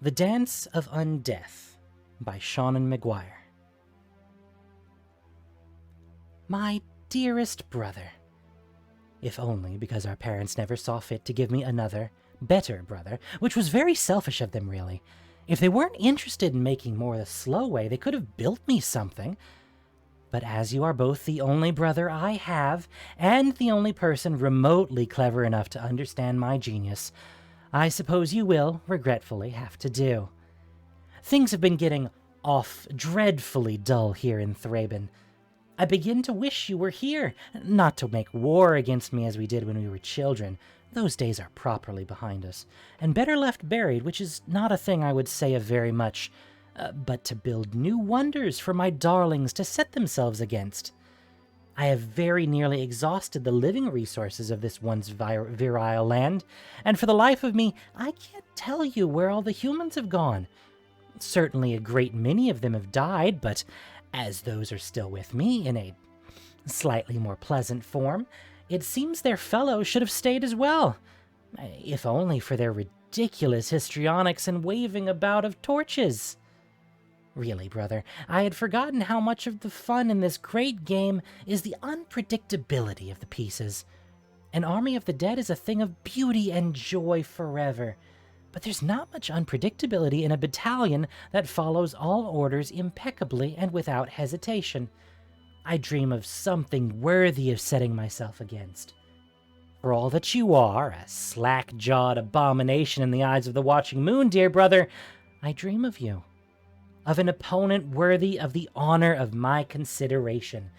The Dance of Undeath by Seanan McGuire. My dearest brother, if only because our parents never saw fit to give me another, better brother, which was very selfish of them, really. If they weren't interested in making more the slow way, they could have built me something. But as you are both the only brother I have, and the only person remotely clever enough to understand my genius, I suppose you will, regretfully, have to do. Things have been getting dreadfully dull here in Thraben. I begin to wish you were here, not to make war against me as we did when we were children. Those days are properly behind us, and better left buried, which is not a thing I would say of very much, but to build new wonders for my darlings to set themselves against. I have very nearly exhausted the living resources of this once virile land, and for the life of me, I can't tell you where all the humans have gone. Certainly a great many of them have died, but as those are still with me in a slightly more pleasant form, it seems their fellows should have stayed as well, if only for their ridiculous histrionics and waving about of torches. Really, brother, I had forgotten how much of the fun in this great game is the unpredictability of the pieces. An army of the dead is a thing of beauty and joy forever, but there's not much unpredictability in a battalion that follows all orders impeccably and without hesitation. I dream of something worthy of setting myself against. For all that you are, a slack-jawed abomination in the eyes of the watching moon, dear brother, I dream of you. Of an opponent worthy of the honor of my consideration,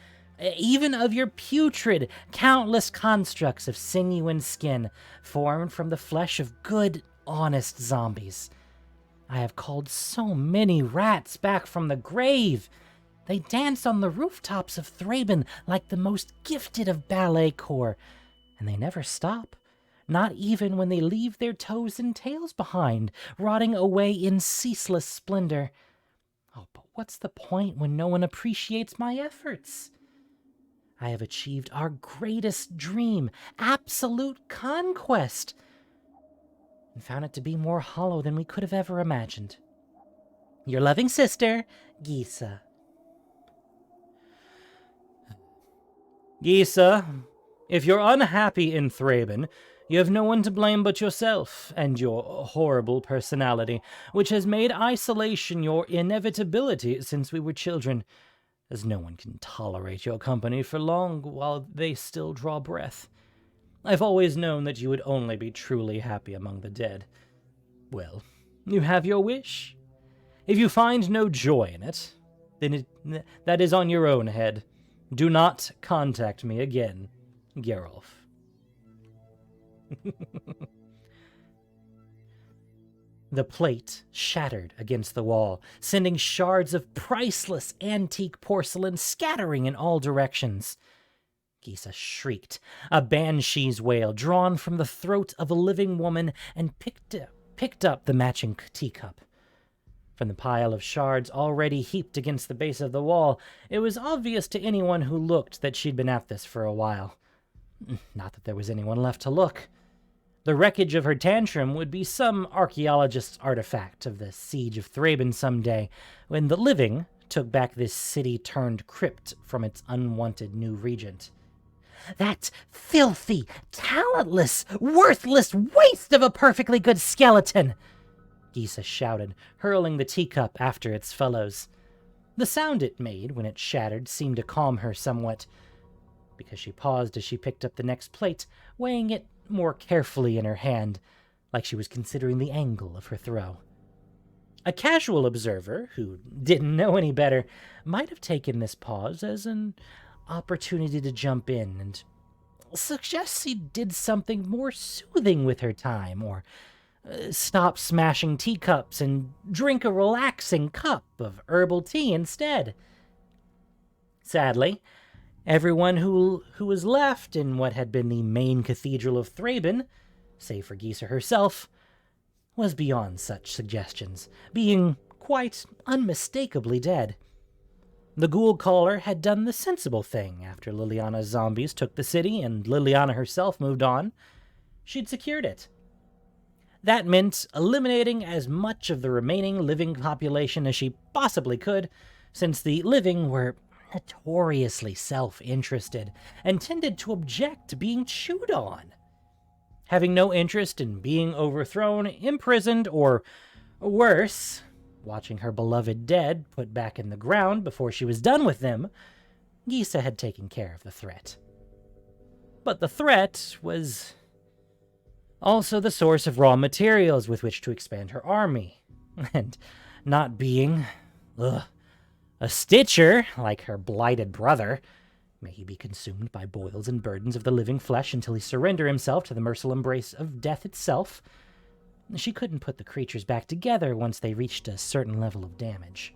even of your putrid, countless constructs of sinew and skin, formed from the flesh of good, honest zombies. I have called so many rats back from the grave. They dance on the rooftops of Thraben like the most gifted of ballet corps, and they never stop, not even when they leave their toes and tails behind, rotting away in ceaseless splendor. Oh, but what's the point when no one appreciates my efforts? I have achieved our greatest dream, absolute conquest, and found it to be more hollow than we could have ever imagined. Your loving sister, Gisa. Gisa, if you're unhappy in Thraben, you have no one to blame but yourself and your horrible personality, which has made isolation your inevitability since we were children, as no one can tolerate your company for long while they still draw breath. I've always known that you would only be truly happy among the dead. Well, you have your wish. If you find no joy in it, then that is on your own head. Do not contact me again, Geralf. The plate shattered against the wall, sending shards of priceless antique porcelain scattering in all directions. Gisa shrieked, a banshee's wail drawn from the throat of a living woman, and picked up the matching teacup. From the pile of shards already heaped against the base of the wall, it was obvious to anyone who looked that she'd been at this for a while. Not that there was anyone left to look. The wreckage of her tantrum would be some archaeologist's artifact of the siege of Thraben someday, when the living took back this city-turned-crypt from its unwanted new regent. That filthy, talentless, worthless waste of a perfectly good skeleton! Gisa shouted, hurling the teacup after its fellows. The sound it made when it shattered seemed to calm her somewhat, because she paused as she picked up the next plate, weighing it more carefully in her hand, like she was considering the angle of her throw. A casual observer, who didn't know any better, might have taken this pause as an opportunity to jump in and suggest she did something more soothing with her time, or stop smashing teacups and drink a relaxing cup of herbal tea instead. Sadly, everyone who was left in what had been the main cathedral of Thraben, save for Gisa herself, was beyond such suggestions, being quite unmistakably dead. The ghoul caller had done the sensible thing after Liliana's zombies took the city and Liliana herself moved on. She'd secured it. That meant eliminating as much of the remaining living population as she possibly could, since the living were notoriously self-interested and tended to object to being chewed on. Having no interest in being overthrown, imprisoned, or worse, watching her beloved dead put back in the ground before she was done with them, Gisa had taken care of the threat. But the threat was also the source of raw materials with which to expand her army, and not being a Stitcher like her blighted brother, may he be consumed by boils and burdens of the living flesh until he surrender himself to the merciful embrace of death itself, she couldn't put the creatures back together once they reached a certain level of damage.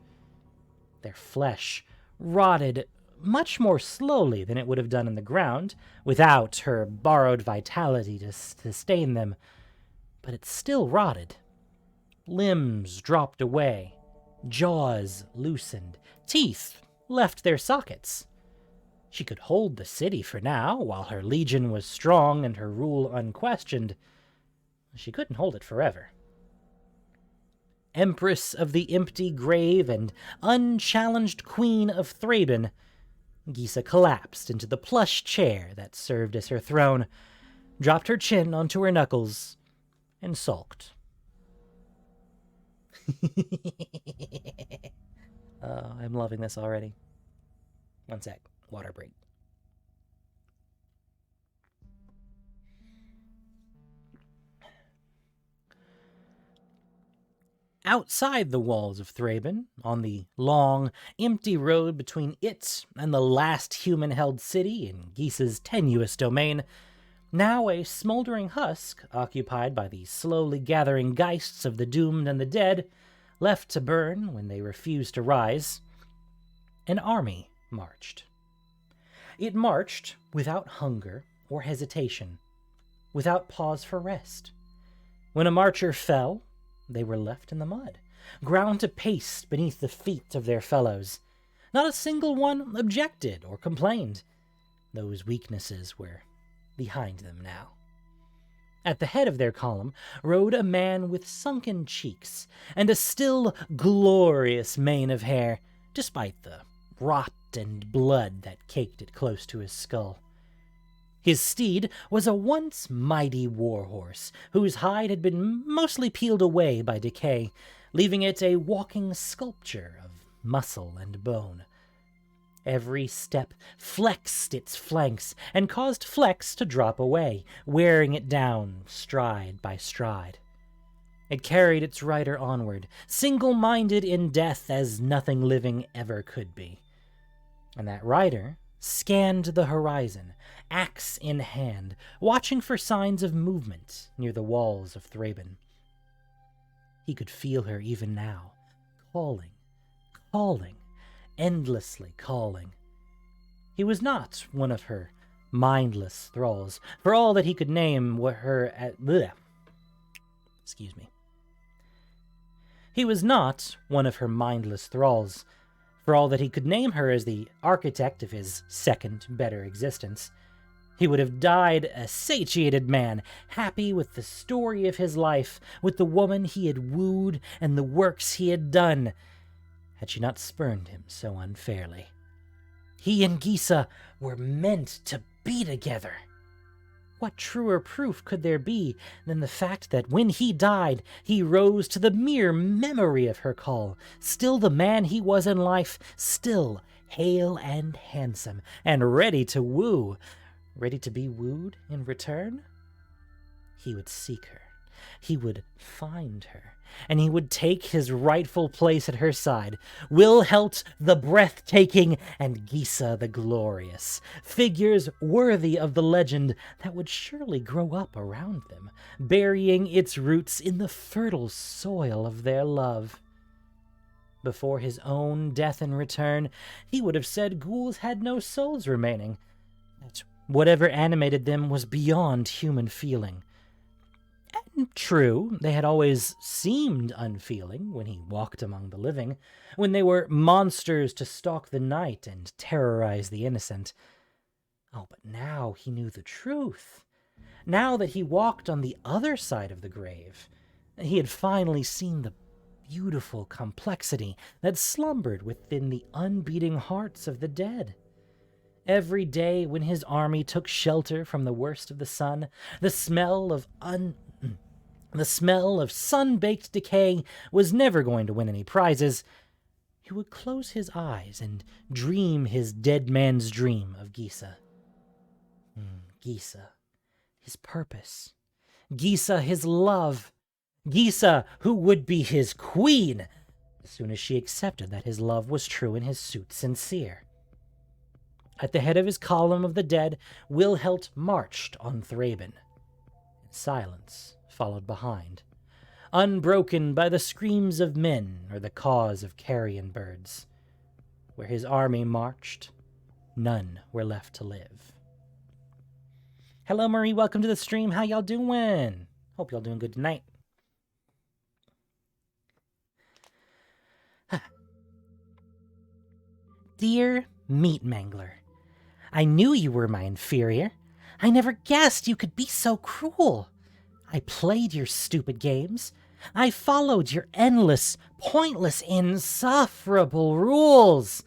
Their flesh rotted much more slowly than it would have done in the ground, without her borrowed vitality to sustain them, but it still rotted. Limbs dropped away, jaws loosened, teeth left their sockets. She could hold the city for now, while her legion was strong and her rule unquestioned. She couldn't hold it forever. Empress of the empty grave and unchallenged queen of Thraben, Gisa collapsed into the plush chair that served as her throne, dropped her chin onto her knuckles, and sulked. I'm loving this already. One sec. Water break. Outside the walls of Thraben, on the long, empty road between it and the last human-held city in Gisa's tenuous domain, now a smoldering husk occupied by the slowly gathering geists of the doomed and the dead, left to burn when they refused to rise, an army marched. It marched without hunger or hesitation, without pause for rest. When a marcher fell, they were left in the mud, ground to paste beneath the feet of their fellows. Not a single one objected or complained. Those weaknesses were behind them now. At the head of their column rode a man with sunken cheeks and a still glorious mane of hair, despite the rot and blood that caked it close to his skull. His steed was a once mighty warhorse, whose hide had been mostly peeled away by decay, leaving it a walking sculpture of muscle and bone. Every step flexed its flanks and caused Flex to drop away, wearing it down stride by stride. It carried its rider onward, single-minded in death as nothing living ever could be. And that rider scanned the horizon, axe in hand, watching for signs of movement near the walls of Thraben. He could feel her even now, calling, endlessly calling. He was not one of her mindless thralls, for all that he could name her He was not one of her mindless thralls, for all that he could name her as the architect of his second, better existence. He would have died a satiated man, happy with the story of his life, with the woman he had wooed and the works he had done, had she not spurned him so unfairly. He and Gisa were meant to be together. What truer proof could there be than the fact that when he died, he rose to the mere memory of her call, still the man he was in life, still hale and handsome, and ready to woo, ready to be wooed in return? He would seek her, he would find her, and he would take his rightful place at her side, Wilhelt the breathtaking and Gisa the glorious, figures worthy of the legend that would surely grow up around them, burying its roots in the fertile soil of their love. Before his own death in return, he would have said ghouls had no souls remaining, that whatever animated them was beyond human feeling. And true, they had always seemed unfeeling when he walked among the living, when they were monsters to stalk the night and terrorize the innocent. Oh, but now he knew the truth. Now that he walked on the other side of the grave, He had finally seen the beautiful complexity that slumbered within the unbeating hearts of the dead. Every day when his army took shelter from the worst of the sun, the smell of sun-baked decay was never going to win any prizes. He would close his eyes and dream his dead man's dream of Gisa. Gisa, his purpose. Gisa, his love. Gisa, who would be his queen, as soon as she accepted that his love was true and his suit sincere. At the head of his column of the dead, Wilhelt marched on Thraben. Silence followed behind, unbroken by the screams of men or the caws of carrion birds. Where his army marched, none were left to live. Hello, Marie. Welcome to the stream. How y'all doing? Hope y'all doing good tonight. Dear Meat Mangler, I knew you were my inferior. I never guessed you could be so cruel. I played your stupid games. I followed your endless, pointless, insufferable rules.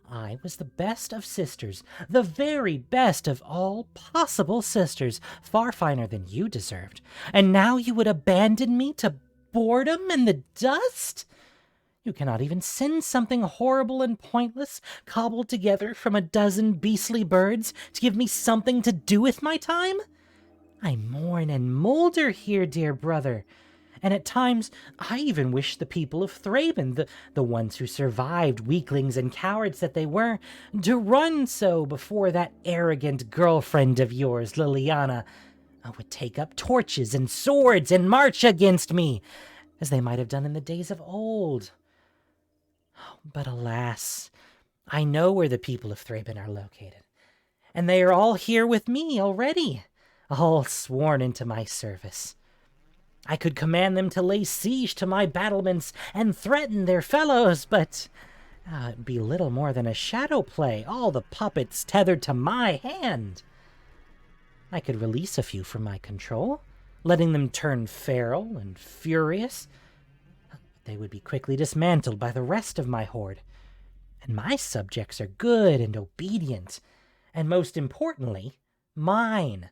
I was the best of sisters, the very best of all possible sisters, far finer than you deserved. And now you would abandon me to boredom and the dust? You cannot even send something horrible and pointless, cobbled together from a dozen beastly birds, to give me something to do with my time? I mourn and moulder here, dear brother. And at times, I even wish the people of Thraben, the ones who survived, weaklings and cowards that they were, to run so before that arrogant girlfriend of yours, Liliana, would take up torches and swords and march against me, as they might have done in the days of old. But alas, I know where the people of Thraben are located, and they are all here with me already, all sworn into my service. I could command them to lay siege to my battlements and threaten their fellows, but it'd be little more than a shadow play, all the puppets tethered to my hand. I could release a few from my control, letting them turn feral and furious. They would be quickly dismantled by the rest of my horde. And my subjects are good and obedient, and most importantly, mine.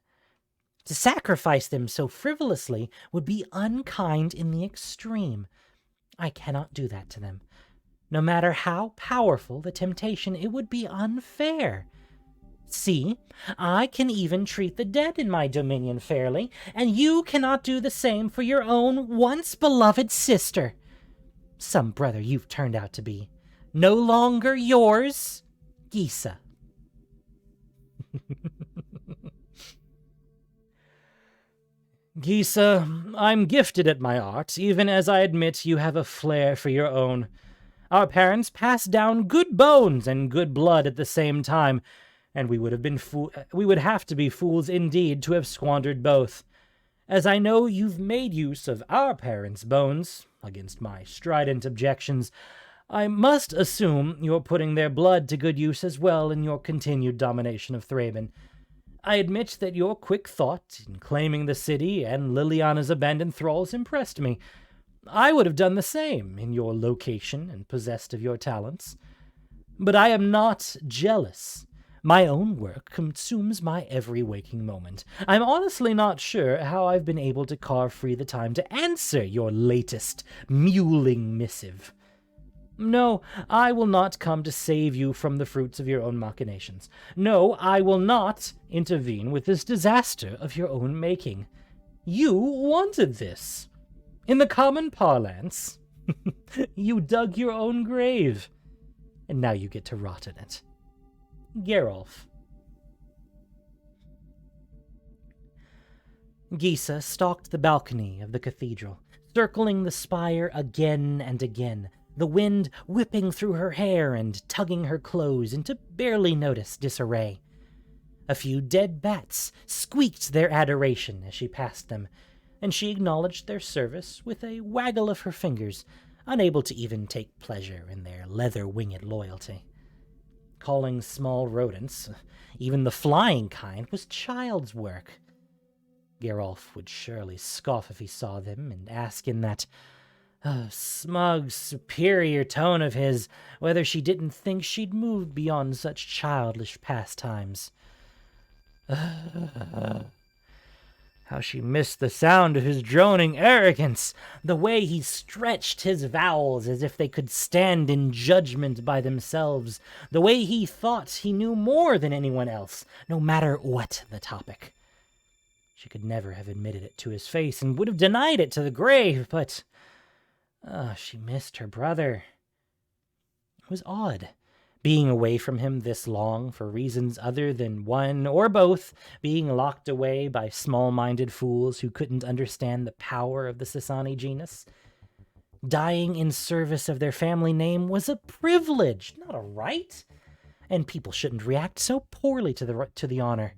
To sacrifice them so frivolously would be unkind in the extreme. I cannot do that to them. No matter how powerful the temptation, it would be unfair. See, I can even treat the dead in my dominion fairly, and you cannot do the same for your own once-beloved sister. Some brother you've turned out to be. No longer yours, Gisa. Gisa, I'm gifted at my art, even as I admit you have a flair for your own. Our parents passed down good bones and good blood at the same time, and we would have to be fools indeed to have squandered both. As I know you've made use of our parents' bones, against my strident objections, I must assume you're putting their blood to good use as well in your continued domination of Thraben. I admit that your quick thought in claiming the city and Liliana's abandoned thralls impressed me. I would have done the same in your location and possessed of your talents. But I am not jealous. My own work consumes my every waking moment. I'm honestly not sure how I've been able to carve free the time to answer your latest mewling missive. No, I will not come to save you from the fruits of your own machinations. No, I will not intervene with this disaster of your own making. You wanted this. In the common parlance, you dug your own grave, and now you get to rot in it. Geralf. Gisa stalked the balcony of the cathedral, circling the spire again and again, the wind whipping through her hair and tugging her clothes into barely noticed disarray. A few dead bats squeaked their adoration as she passed them, and she acknowledged their service with a waggle of her fingers, unable to even take pleasure in their leather-winged loyalty. Calling small rodents, even the flying kind, was child's work. Geralf would surely scoff if he saw them, and ask in that smug, superior tone of his whether she didn't think she'd moved beyond such childish pastimes. How she missed the sound of his droning arrogance, the way he stretched his vowels as if they could stand in judgment by themselves, the way he thought he knew more than anyone else, no matter what the topic. She could never have admitted it to his face and would have denied it to the grave, but she missed her brother. It was odd, being away from him this long for reasons other than one or both being locked away by small-minded fools who couldn't understand the power of the Sasani genus. Dying in service of their family name was a privilege, not a right, and people shouldn't react so poorly to the honor,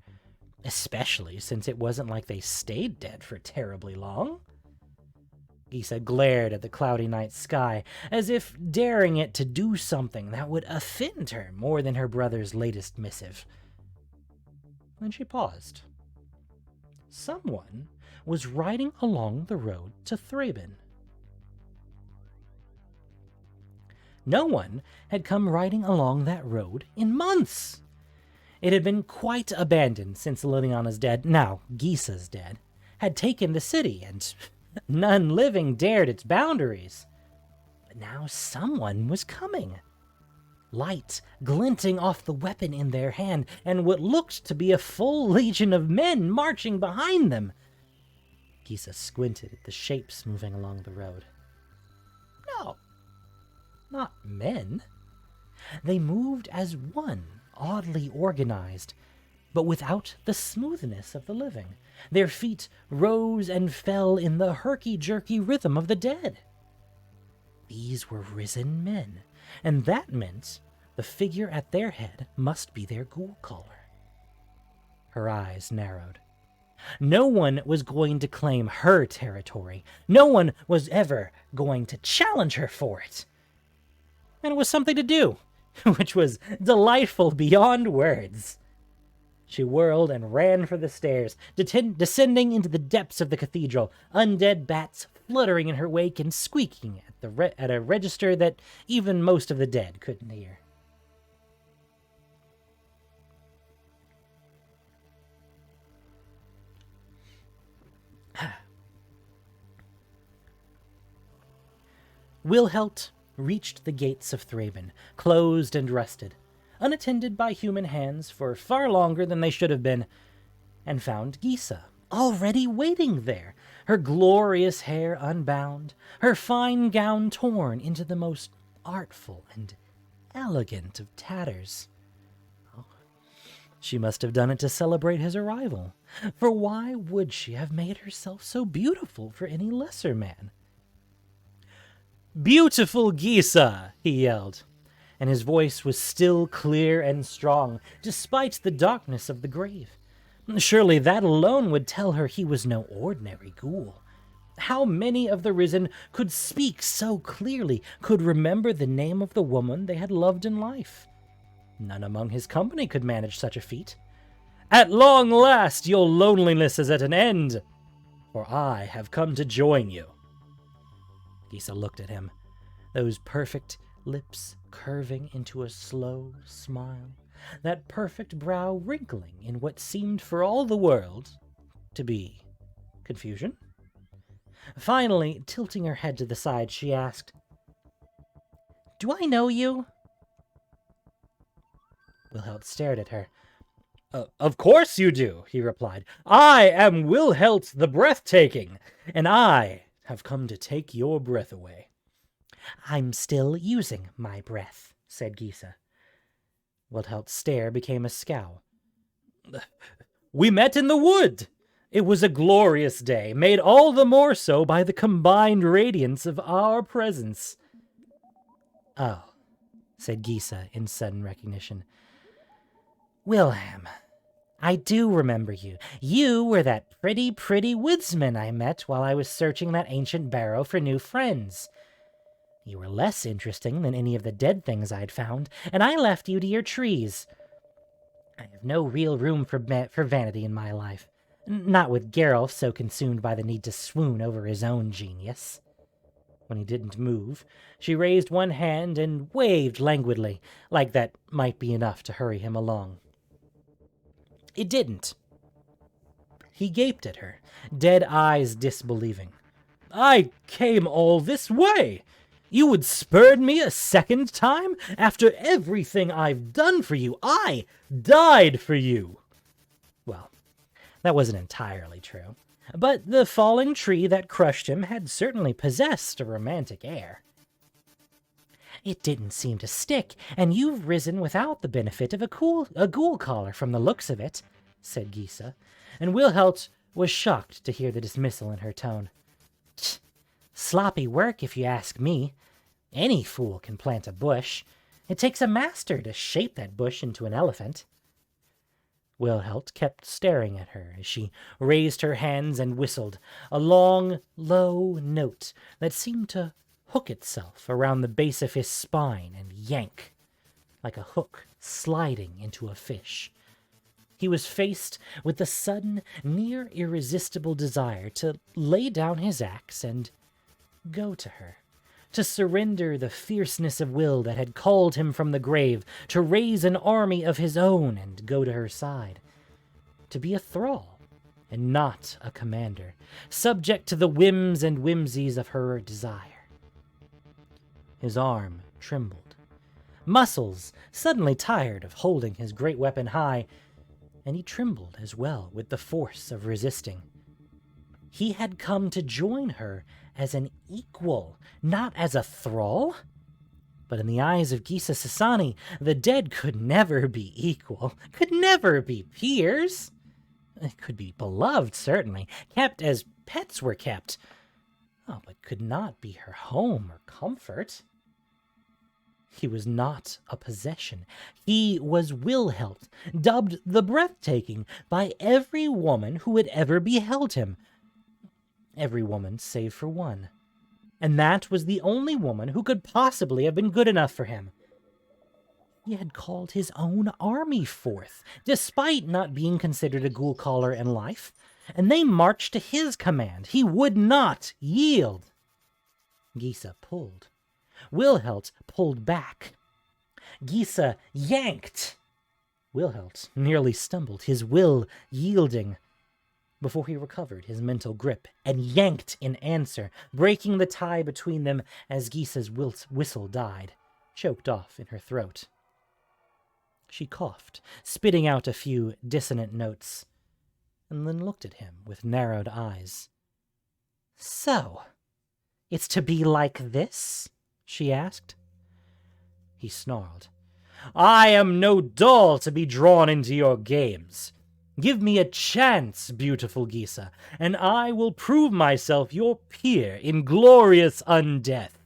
especially since it wasn't like they stayed dead for terribly long. Gisa glared at the cloudy night sky, as if daring it to do something that would offend her more than her brother's latest missive. Then she paused. Someone was riding along the road to Thraben. No one had come riding along that road in months. It had been quite abandoned since Liliana's dead, now Gisa's dead, had taken the city, and none living dared its boundaries. But now someone was coming. Light glinting off the weapon in their hand, and what looked to be a full legion of men marching behind them. Gisa squinted at the shapes moving along the road. No, not men. They moved as one, oddly organized, but without the smoothness of the living. Their feet rose and fell in the herky-jerky rhythm of the dead. These were risen men, and that meant the figure at their head must be their ghoul caller. Her eyes narrowed. No one was going to claim her territory. No one was ever going to challenge her for it. And it was something to do, which was delightful beyond words. She whirled and ran for the stairs, descending into the depths of the cathedral, undead bats fluttering in her wake and squeaking at a register that even most of the dead couldn't hear. Wilhelt reached the gates of Thraben, closed and rusted, unattended by human hands for far longer than they should have been, and found Gisa already waiting there, her glorious hair unbound, her fine gown torn into the most artful and elegant of tatters. Oh, she must have done it to celebrate his arrival, for why would she have made herself so beautiful for any lesser man? "Beautiful Gisa!" he yelled, and his voice was still clear and strong, despite the darkness of the grave. Surely that alone would tell her he was no ordinary ghoul. How many of the risen could speak so clearly, could remember the name of the woman they had loved in life? None among his company could manage such a feat. "At long last your loneliness is at an end, for I have come to join you." Gisa looked at him, those perfect lips curving into a slow smile, that perfect brow wrinkling in what seemed for all the world to be confusion. Finally, tilting her head to the side, she asked, "Do I know you?" Wilhelt stared at her. Of course you do," he replied. "I am Wilhelt the Breathtaking, and I have come to take your breath away." "I'm still using my breath," said Gisa. Wilhelt's stare became a scowl. "We met in the wood. It was a glorious day, made all the more so by the combined radiance of our presence." "Oh," said Gisa in sudden recognition. "Wilhelm, I do remember you. You were that pretty woodsman I met while I was searching that ancient barrow for new friends. You were less interesting than any of the dead things I'd found, and I left you to your trees. I have no real room for vanity in my life. Not with Geralt so consumed by the need to swoon over his own genius. When he didn't move, she raised one hand and waved languidly, like that might be enough to hurry him along. It didn't. He gaped at her, dead eyes disbelieving. "I came all this way! You would spurn me a second time? After everything I've done for you, I died for you!" Well, that wasn't entirely true, but the falling tree that crushed him had certainly possessed a romantic air. "It didn't seem to stick, and you've risen without the benefit of a ghoul collar from the looks of it," said Gisa, and Wilhelt was shocked to hear the dismissal in her tone. "Sloppy work, if you ask me. Any fool can plant a bush. It takes a master to shape that bush into an elephant." Wilhelt kept staring at her as she raised her hands and whistled, a long, low note that seemed to hook itself around the base of his spine and yank, like a hook sliding into a fish. He was faced with the sudden, near irresistible desire to lay down his axe and go to her, to surrender the fierceness of will that had called him from the grave, to raise an army of his own and go to her side, to be a thrall and not a commander, subject to the whims and whimsies of her desire. His arm trembled. Muscles suddenly tired of holding his great weapon high, and he trembled as well with the force of resisting. He had come to join her as an equal, not as a thrall. But in the eyes of Gisa Sassani, the dead could never be equal, could never be peers. It could be beloved, certainly, kept as pets were kept. Oh, but could not be her home or comfort. He was not a possession. He was Wilhelt, dubbed the Breathtaking by every woman who had ever beheld him. Every woman save for one. And that was the only woman who could possibly have been good enough for him. He had called his own army forth, despite not being considered a ghoul caller in life, and they marched to his command. He would not yield. Gisa pulled. Wilhelt pulled back. Gisa yanked. Wilhelt nearly stumbled, his will yielding, before he recovered his mental grip and yanked in answer, breaking the tie between them as Gisa's whistle died, choked off in her throat. She coughed, spitting out a few dissonant notes, and then looked at him with narrowed eyes. "So, it's to be like this?" she asked. He snarled. "I am no doll to be drawn into your games. Give me a chance, beautiful Gisa, and I will prove myself your peer in glorious undeath."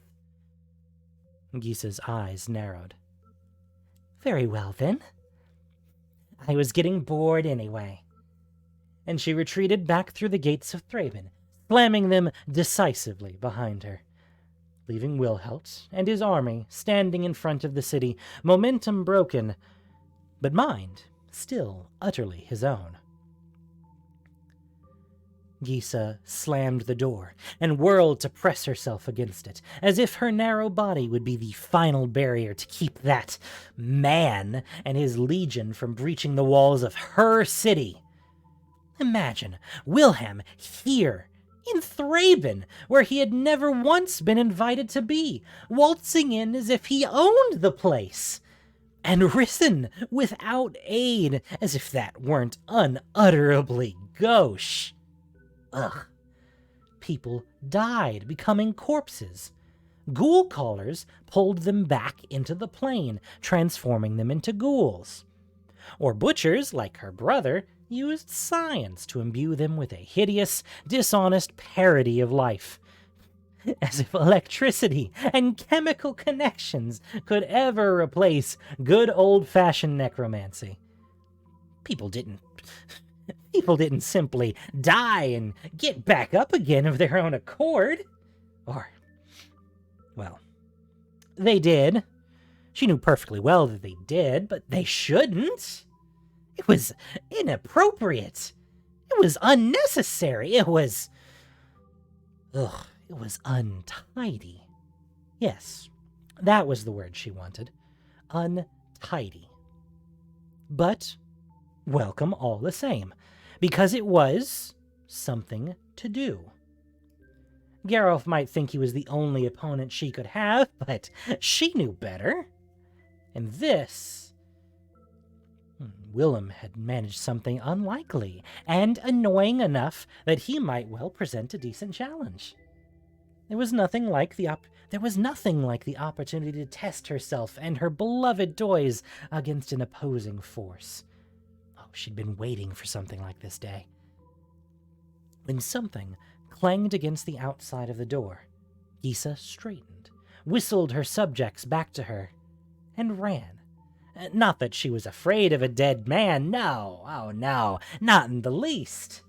Gisa's eyes narrowed. "Very well, then. I was getting bored anyway." And she retreated back through the gates of Thraben, slamming them decisively behind her, leaving Wilhelt and his army standing in front of the city, momentum broken, but mind still utterly his own. Gisa slammed the door and whirled to press herself against it, as if her narrow body would be the final barrier to keep that man and his legion from breaching the walls of her city. Imagine Wilhelm here, in Thraben, where he had never once been invited to be, waltzing in as if he owned the place, and risen without aid, as if that weren't unutterably gauche. Ugh. People died, becoming corpses. Ghoul callers pulled them back into the plane, transforming them into ghouls. Or butchers, like her brother, used science to imbue them with a hideous, dishonest parody of life. As if electricity and chemical connections could ever replace good old-fashioned necromancy. People didn't simply die and get back up again of their own accord. Or, well, they did. She knew perfectly well that they did, but they shouldn't. It was inappropriate. It was unnecessary. It was untidy. Yes, that was the word she wanted. Untidy. But welcome all the same, because it was something to do. Geralf might think he was the only opponent she could have, but she knew better. And this... Willem had managed something unlikely and annoying enough that he might well present a decent challenge. There was nothing like the opportunity to test herself and her beloved toys against an opposing force. Oh, she'd been waiting for something like this day. When something clanged against the outside of the door, Gisa straightened, whistled her subjects back to her, and ran. Not that she was afraid of a dead man, no, oh no, not in the least.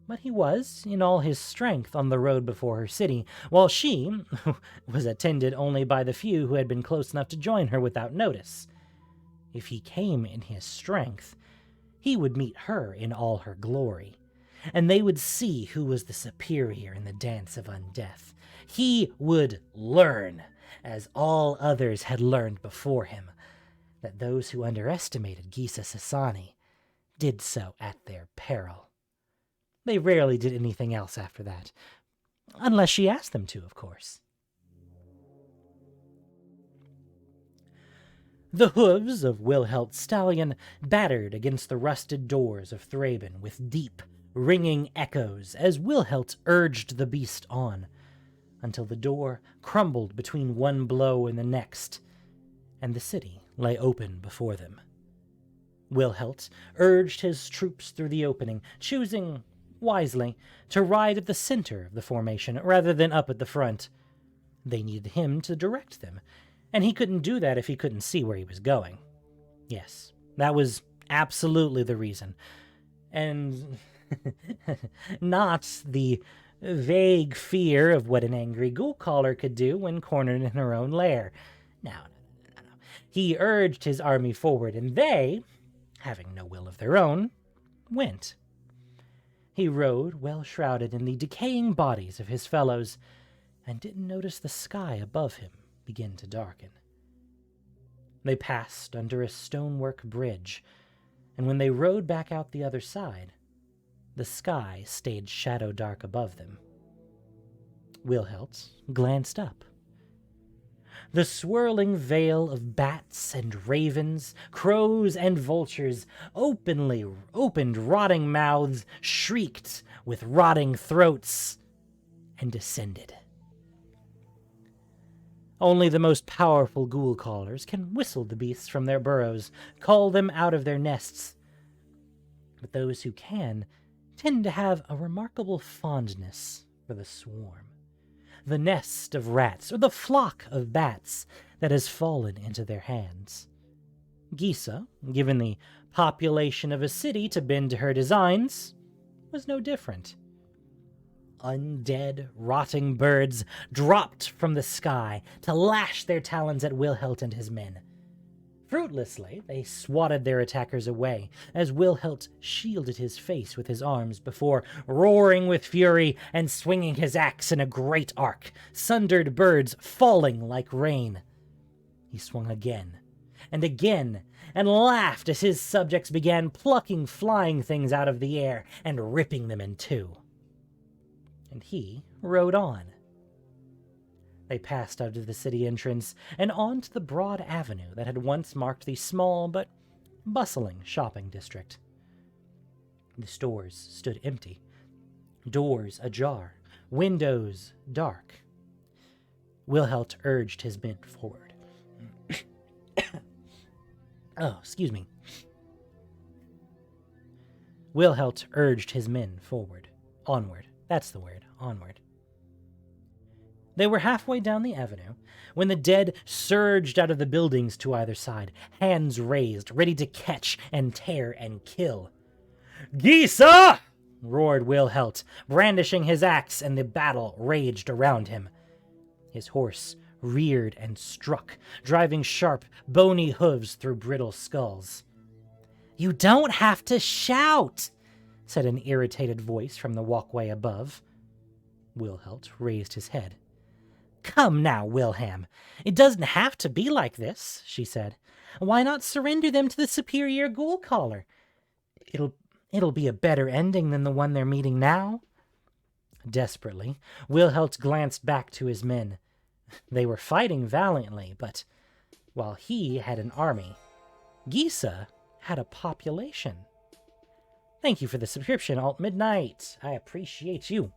But he was, in all his strength, on the road before her city, while she was attended only by the few who had been close enough to join her without notice. If he came in his strength, he would meet her in all her glory, and they would see who was the superior in the dance of undeath. He would learn, as all others had learned before him, that those who underestimated Gisa Sassani did so at their peril. They rarely did anything else after that, unless she asked them to, of course. The hooves of Wilhelt's stallion battered against the rusted doors of Thraben with deep, ringing echoes as Wilhelt urged the beast on, until the door crumbled between one blow and the next, and the city lay open before them. Wilhelt urged his troops through the opening, choosing, wisely, to ride at the center of the formation rather than up at the front. They needed him to direct them, and he couldn't do that if he couldn't see where he was going. Yes, that was absolutely the reason. And not the vague fear of what an angry ghoul caller could do when cornered in her own lair. No. He urged his army forward, and they, having no will of their own, went. He rode well shrouded in the decaying bodies of his fellows, and didn't notice the sky above him begin to darken. They passed under a stonework bridge, and when they rode back out the other side, the sky stayed shadow dark above them. Wilhelt glanced up. The swirling veil of bats and ravens, crows and vultures opened rotting mouths, shrieked with rotting throats, and descended. Only the most powerful ghoul callers can whistle the beasts from their burrows, call them out of their nests. But those who can tend to have a remarkable fondness for the swarm, the nest of rats, or the flock of bats that has fallen into their hands. Gisa, given the population of a city to bend to her designs, was no different. Undead, rotting birds dropped from the sky to lash their talons at Wilhelt and his men. Fruitlessly, they swatted their attackers away, as Wilhelt shielded his face with his arms before roaring with fury and swinging his axe in a great arc, sundered birds falling like rain. He swung again, and laughed as his subjects began plucking flying things out of the air and ripping them in two. And he rode on. They passed out of the city entrance and on to the broad avenue that had once marked the small but bustling shopping district. The stores stood empty, doors ajar, windows dark. Wilhelt urged his men forward. Oh, excuse me. Wilhelt urged his men forward. Onward. That's the word. Onward. They were halfway down the avenue when the dead surged out of the buildings to either side, hands raised, ready to catch and tear and kill. "Gisa!" roared Wilhelt, brandishing his axe, and the battle raged around him. His horse reared and struck, driving sharp, bony hooves through brittle skulls. "You don't have to shout!" said an irritated voice from the walkway above. Wilhelt raised his head. Come now, Wilhelm. It doesn't have to be like this, she said. Why not surrender them to the superior ghoul caller? It'll be a better ending than the one they're meeting now. Desperately, Wilhelt glanced back to his men. They were fighting valiantly, but while he had an army, Gisa had a population. Thank you for the subscription, Alt Midnight. I appreciate you.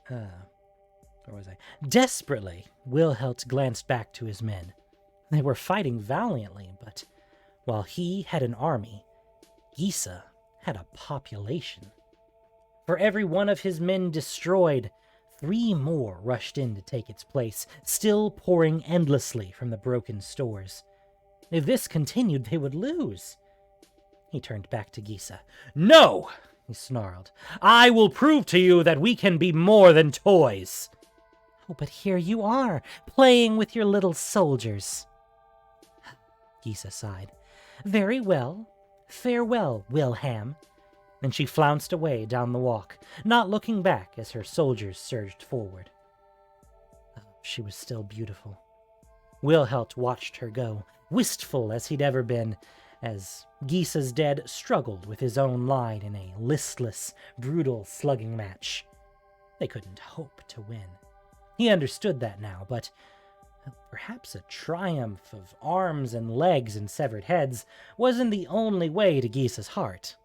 Where was I? Desperately, Wilhelt glanced back to his men. They were fighting valiantly, but while he had an army, Gisa had a population. For every one of his men destroyed, 3 more rushed in to take its place, still pouring endlessly from the broken stores. If this continued, they would lose. He turned back to Gisa. No! He snarled. I will prove to you that we can be more than toys. Oh, but here you are, playing with your little soldiers. Gisa sighed. Very well. Farewell, Wilhelm. And she flounced away down the walk, not looking back as her soldiers surged forward. Oh, she was still beautiful. Wilhelt watched her go, wistful as he'd ever been, as Gisa's dead struggled with his own line in a listless, brutal slugging match. They couldn't hope to win. He understood that now, but perhaps a triumph of arms and legs and severed heads wasn't the only way to Gisa's heart.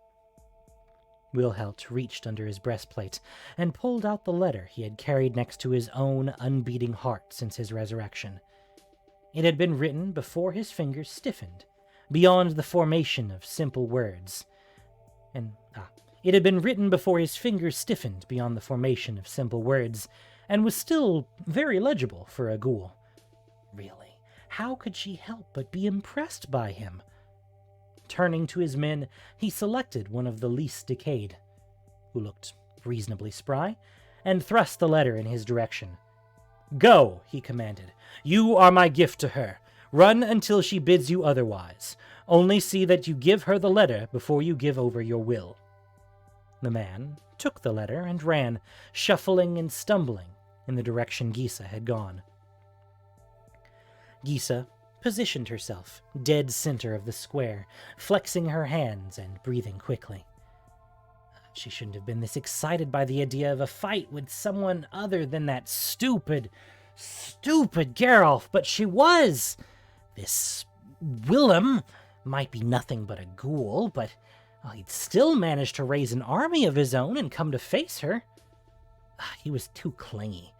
Wilhelt reached under his breastplate and pulled out the letter he had carried next to his own unbeating heart since his resurrection. It had been written before his fingers stiffened, beyond the formation of simple words. It had been written before his fingers stiffened beyond the formation of simple words, and was still very legible for a ghoul. Really, how could she help but be impressed by him? Turning to his men, he selected one of the least decayed, who looked reasonably spry, and thrust the letter in his direction. Go, he commanded. You are my gift to her. Run until she bids you otherwise. Only see that you give her the letter before you give over your will. The man took the letter and ran, shuffling and stumbling in the direction Gisa had gone. Gisa positioned herself dead center of the square, flexing her hands and breathing quickly. She shouldn't have been this excited by the idea of a fight with someone other than that stupid Geralf, but she was. This Willem might be nothing but a ghoul, but he'd still managed to raise an army of his own and come to face her. He was too clingy.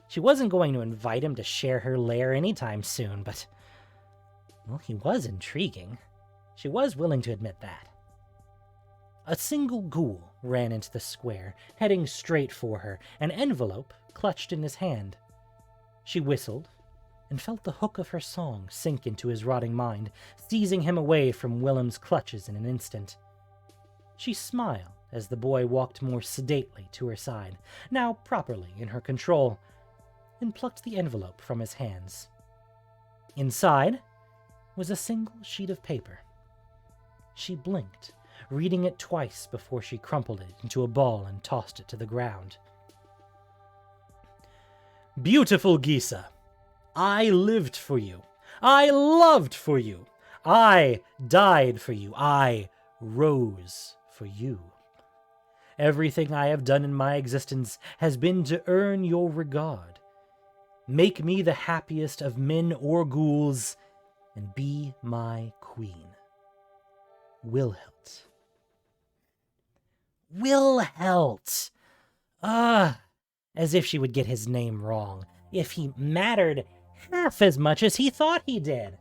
She wasn't going to invite him to share her lair anytime soon, but well, he was intriguing. She was willing to admit that. A single ghoul ran into the square, heading straight for her, an envelope clutched in his hand. She whistled, and felt the hook of her song sink into his rotting mind, seizing him away from Willem's clutches in an instant. She smiled as the boy walked more sedately to her side, now properly in her control, and plucked the envelope from his hands. Inside was a single sheet of paper. She blinked, reading it twice before she crumpled it into a ball and tossed it to the ground. Beautiful Gisa, I lived for you. I loved for you. I died for you. I rose for you. Everything I have done in my existence has been to earn your regard. Make me the happiest of men or ghouls, and be my queen. Wilhelt. Wilhelt! As if she would get his name wrong, if he mattered half as much as he thought he did.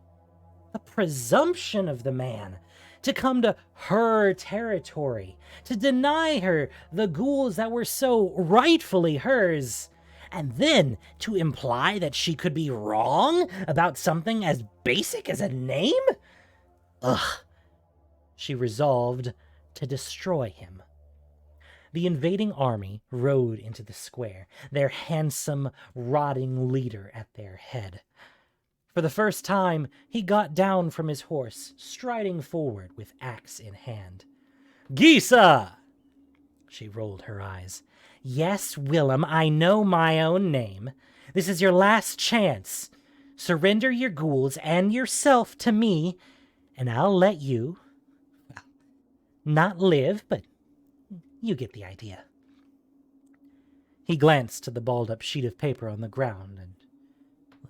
The presumption of the man, to come to her territory, to deny her the ghouls that were so rightfully hers, and then to imply that she could be wrong about something as basic as a name? Ugh. She resolved to destroy him. The invading army rode into the square, their handsome, rotting leader at their head. For the first time, he got down from his horse, striding forward with axe in hand. Gisa! She rolled her eyes. Yes, Willem, I know my own name. This is your last chance. Surrender your ghouls and yourself to me, and I'll let you, well, not live, but you get the idea. He glanced at the balled-up sheet of paper on the ground, and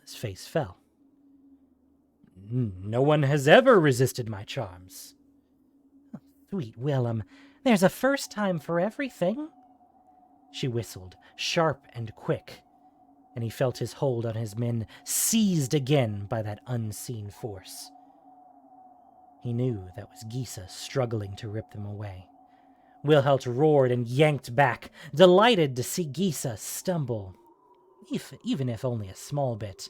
his face fell. No one has ever resisted my charms. Sweet Willem, there's a first time for everything. She whistled, sharp and quick, and he felt his hold on his men seized again by that unseen force. He knew that was Gisa struggling to rip them away. Wilhelt roared and yanked back, delighted to see Gisa stumble, even if only a small bit.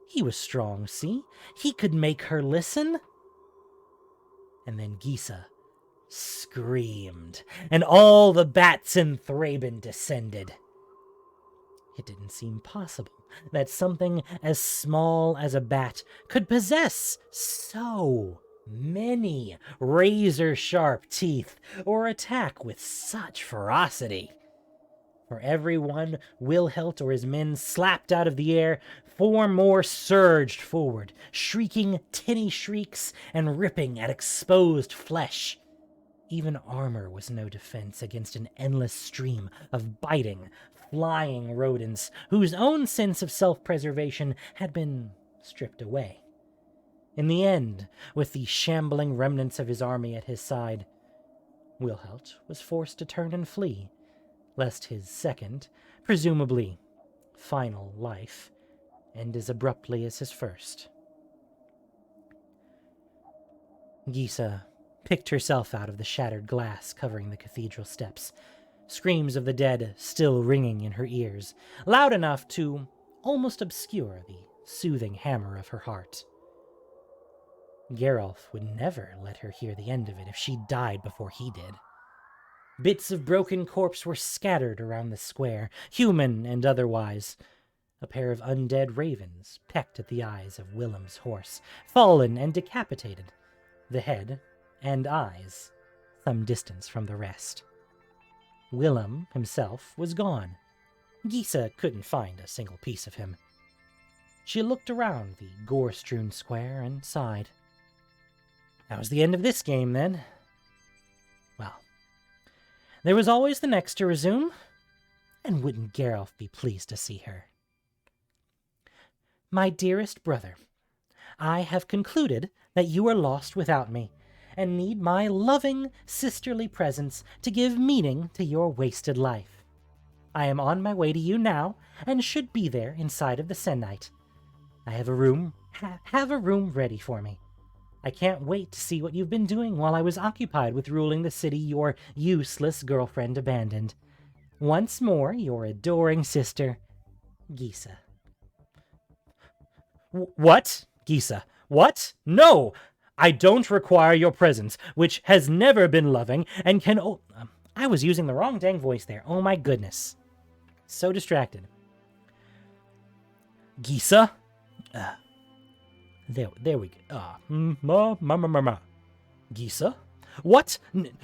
He was strong, see? He could make her listen. And then Gisa screamed, and all the bats in Thraben descended. It didn't seem possible that something as small as a bat could possess so many razor-sharp teeth or attack with such ferocity. For every one Wilhelt or his men slapped out of the air, 4 more surged forward, shrieking tinny shrieks and ripping at exposed flesh. Even armor was no defense against an endless stream of biting, flying rodents whose own sense of self-preservation had been stripped away. In the end, with the shambling remnants of his army at his side, Wilhelt was forced to turn and flee, lest his second, presumably final life, end as abruptly as his first. Gisa picked herself out of the shattered glass covering the cathedral steps, screams of the dead still ringing in her ears, loud enough to almost obscure the soothing hammer of her heart. Geralf would never let her hear the end of it if she died before he did. Bits of broken corpse were scattered around the square, human and otherwise. A pair of undead ravens pecked at the eyes of Willem's horse, fallen and decapitated, the head and eyes some distance from the rest. Willem himself was gone. Gisa couldn't find a single piece of him. She looked around the gore-strewn square and sighed. That was the end of this game, then. Well, there was always the next to resume, and wouldn't Geralf be pleased to see her? My dearest brother, I have concluded that you are lost without me, and need my loving, sisterly presence to give meaning to your wasted life. I am on my way to you now, and should be there inside of the Sennight. I have a room, have a room ready for me. I can't wait to see what you've been doing while I was occupied with ruling the city your useless girlfriend abandoned. Once more, your adoring sister, Gisa. What? Gisa. What? No! I don't require your presence, which has never been loving, and can... I was using the wrong dang voice there. Oh my goodness. So distracted. Gisa? There we go. Gisa? What?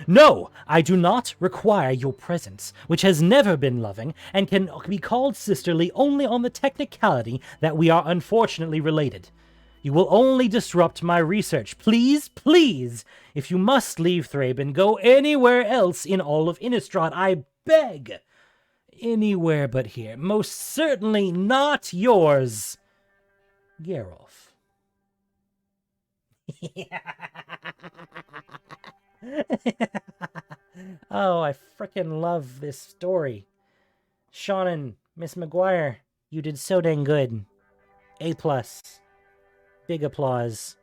No! I do not require your presence, which has never been loving, and can be called sisterly only on the technicality that we are unfortunately related. You will only disrupt my research. Please, please, if you must leave Thraben, go anywhere else in all of Innistrad, I beg. Anywhere but here. Most certainly not yours, Geralf. Oh, I frickin' love this story. Sean and Miss McGuire, you did so dang good. A+. Big applause.